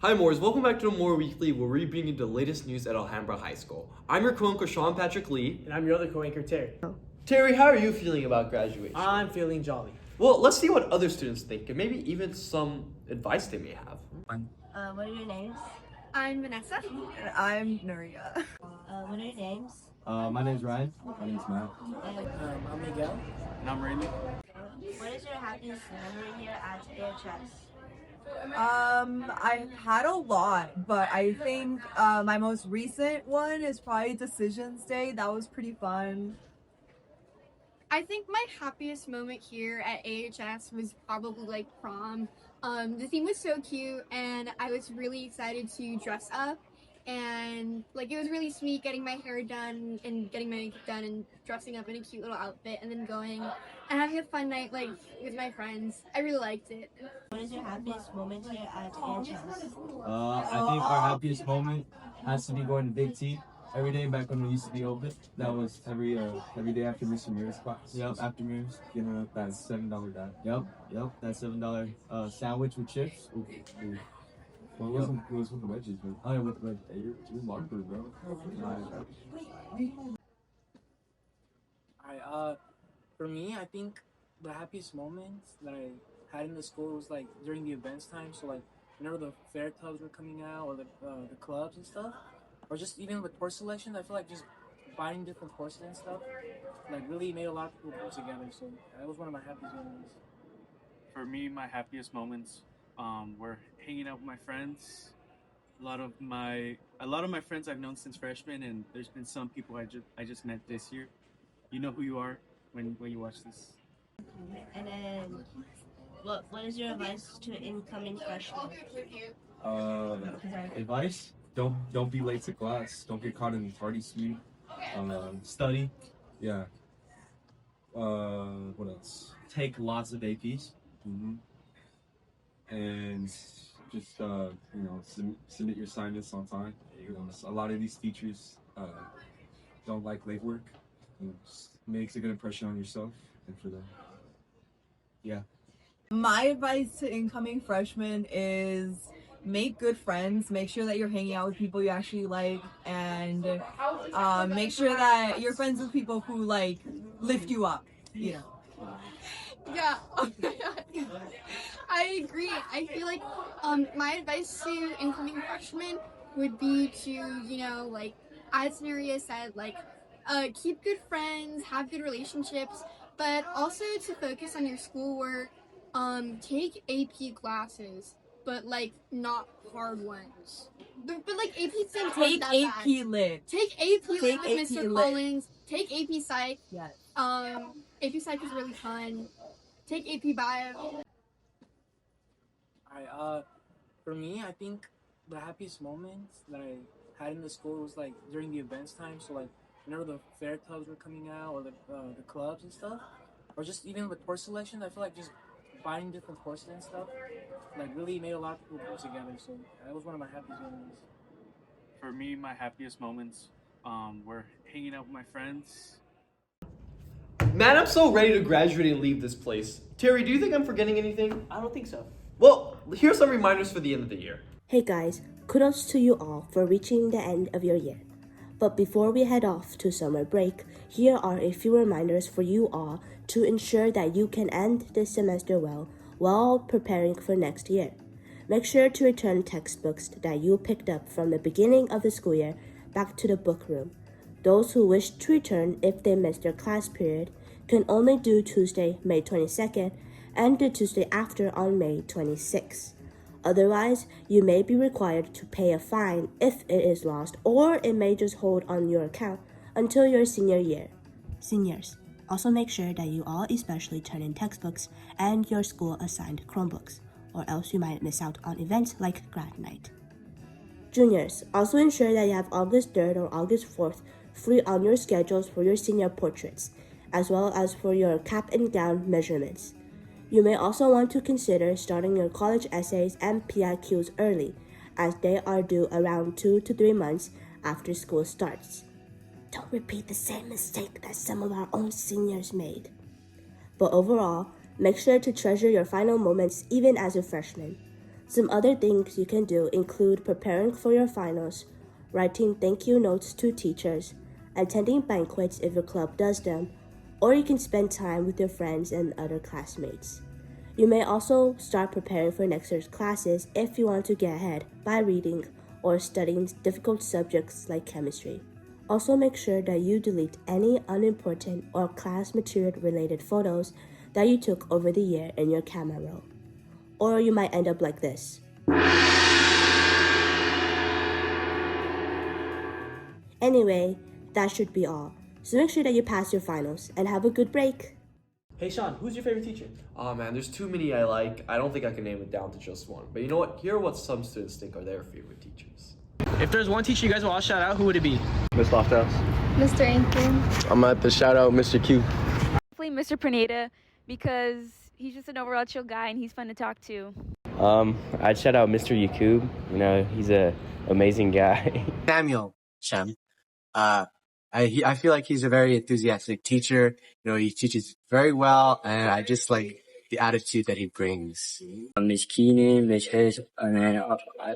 Hi Moors, welcome back to More Weekly, where we bring you the latest news at Alhambra High School. I'm your co-anchor Sean Patrick Lee. And I'm your other co-anchor, Terry. Terry, how are you feeling about graduation? I'm feeling jolly. Well, let's see what other students think, and maybe even some advice they may have. What are your names? I'm Vanessa. And I'm Nuria. What are your names? My name's Ryan. My name's Matt. I'm Miguel. And I'm Randy. What is your happiest memory here at AHS? I've had a lot, but I think my most recent one is probably Decisions Day. That was pretty fun. I think my happiest moment here at AHS was probably like prom. The theme was so cute, and I was really excited to dress up. And like it was really sweet getting my hair done and getting my makeup done and dressing up in a cute little outfit and then going and having a fun night like with my friends. I really liked it. What is your happiest moment here at AHS? I think our happiest moment has to be going to Big T every day back when we used to be open. That was every day after Mr. Mirror's class. Yep, after Mirror's, getting up that $7 dime. Yep, that $7 sandwich with chips. Ooh. Well, it was with the wedges, but Oh yeah, with the hey, you're marker, bro. Alright, for me, I think the happiest moments that I had in the school was like during the events time. So like whenever the fair clubs were coming out or the clubs and stuff, or just even with course selection, I feel like just buying different courses and stuff like really made a lot of people come together. So that was one of my happiest moments. For me, my happiest moments were hanging out with my friends. A lot of my friends I've known since freshman, and there's been some people I just met this year. You know who you are when you watch this. And then, what is your advice to incoming freshmen? Advice: don't be late to class. Don't get caught in the tardy suite. study. Yeah. What else? Take lots of APs. And just submit your assignments on time. A lot of these teachers don't like late work. It makes a good impression on yourself and for them. My advice to incoming freshmen is make good friends, make sure that you're hanging out with people you actually like, and make sure that you're friends with people who like lift you up, you know. Yeah, oh my God. I agree. I feel like my advice to incoming freshmen would be to, like as Nuria said, like keep good friends, have good relationships, but also to focus on your schoolwork. Take AP classes, but like not hard ones. But like AP things Take AP Lit. Take AP Lit Take with AP Mr. Lit. Collins. Take AP Psych. Yes. AP Psych is really fun. Take AP Bio. Alright, for me, I think the happiest moments that I had in the school was like during the events time. So like whenever the fair clubs were coming out or the clubs and stuff, or just even with course selection, I feel like just buying different courses and stuff like really made a lot of people come together. So that was one of my happiest moments. For me, my happiest moments were hanging out with my friends. Man, I'm so ready to graduate and leave this place. Terry, do you think I'm forgetting anything? I don't think so. Well, here's some reminders for the end of the year. Hey guys, kudos to you all for reaching the end of your year. But before we head off to summer break, here are a few reminders for you all to ensure that you can end this semester well while preparing for next year. Make sure to return textbooks that you picked up from the beginning of the school year back to the book room. Those who wish to return if they missed their class period can only do Tuesday, May 22nd, and the Tuesday after on May 26th. Otherwise, you may be required to pay a fine if it is lost, or it may just hold on your account until your senior year. Seniors, also make sure that you all especially turn in textbooks and your school-assigned Chromebooks, or else you might miss out on events like grad night. Juniors, also ensure that you have August 3rd or August 4th free on your schedules for your senior portraits, as well as for your cap and gown measurements. You may also want to consider starting your college essays and PIQs early, as they are due around 2 to 3 months after school starts. Don't repeat the same mistake that some of our own seniors made. But overall, make sure to treasure your final moments even as a freshman. Some other things you can do include preparing for your finals, writing thank you notes to teachers, attending banquets if your club does them, or you can spend time with your friends and other classmates. You may also start preparing for next year's classes if you want to get ahead by reading or studying difficult subjects like chemistry. Also make sure that you delete any unimportant or class material related photos that you took over the year in your camera roll. Or you might end up like this. Anyway, that should be all. So make sure that you pass your finals and have a good break. Hey Sean, who's your favorite teacher? Oh man, there's too many I like. I don't think I can name it down to just one. But you know what? Here are what some students think are their favorite teachers. If there's one teacher you guys will all shout out, who would it be? Miss Lofthouse. Mr. Ankin. I'm gonna have to shout out Mr. Q. Definitely Mr. Pineda, because he's just an overall chill guy and he's fun to talk to. I'd shout out Mr. Yakub. You know, he's a amazing guy. Samuel Shem. I feel like he's a very enthusiastic teacher. You know, he teaches very well, and I just like the attitude that he brings. Miss Keenan, Miss Hess, and then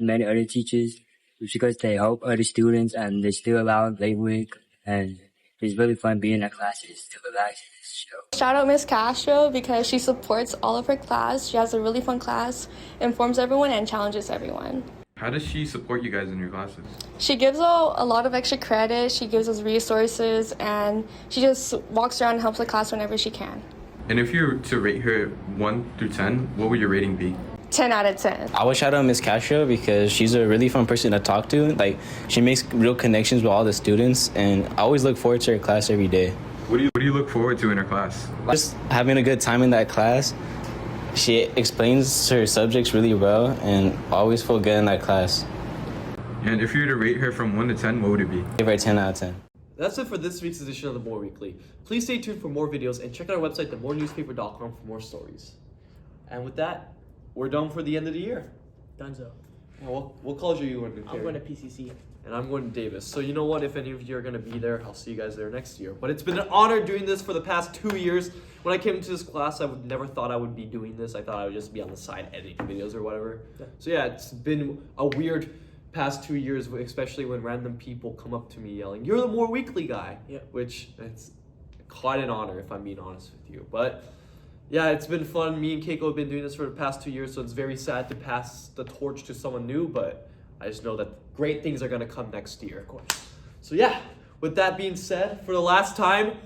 many other teachers, because they help other students and they still allow late week, and it's really fun being in classes to relax in this show. Shout out Miss Castro because she supports all of her class. She has a really fun class, informs everyone, and challenges everyone. How does she support you guys in your classes? She gives out a lot of extra credit, she gives us resources, and she just walks around and helps the class whenever she can. And if you were to rate her 1 through 10, what would your rating be? 10 out of 10. I would shout out Miss Castro because she's a really fun person to talk to. Like, she makes real connections with all the students, and I always look forward to her class every day. What do you look forward to in her class? Just having a good time in that class. She explains her subjects really well, and I always feel good in that class. And if you were to rate her from 1 to 10, what would it be? Give her a 10 out of 10. That's it for this week's edition of The More Weekly. Please stay tuned for more videos and check out our website, themorenewspaper.com, for more stories. And with that, we're done for the end of the year. Dunzo. What college are you going to? I'm going to PCC. And I'm going to Davis. So you know what? If any of you are going to be there, I'll see you guys there next year. But it's been an honor doing this for the past 2 years. When I came into this class, I would never thought I would be doing this. I thought I would just be on the side editing videos or whatever. Yeah. So yeah, it's been a weird past 2 years, especially when random people come up to me yelling, "You're the More Weekly guy," which it's quite an honor if I'm being honest with you. But yeah, it's been fun. Me and Keiko have been doing this for the past 2 years, so it's very sad to pass the torch to someone new, but I just know that great things are going to come next year. Of course. So yeah, with that being said, for the last time,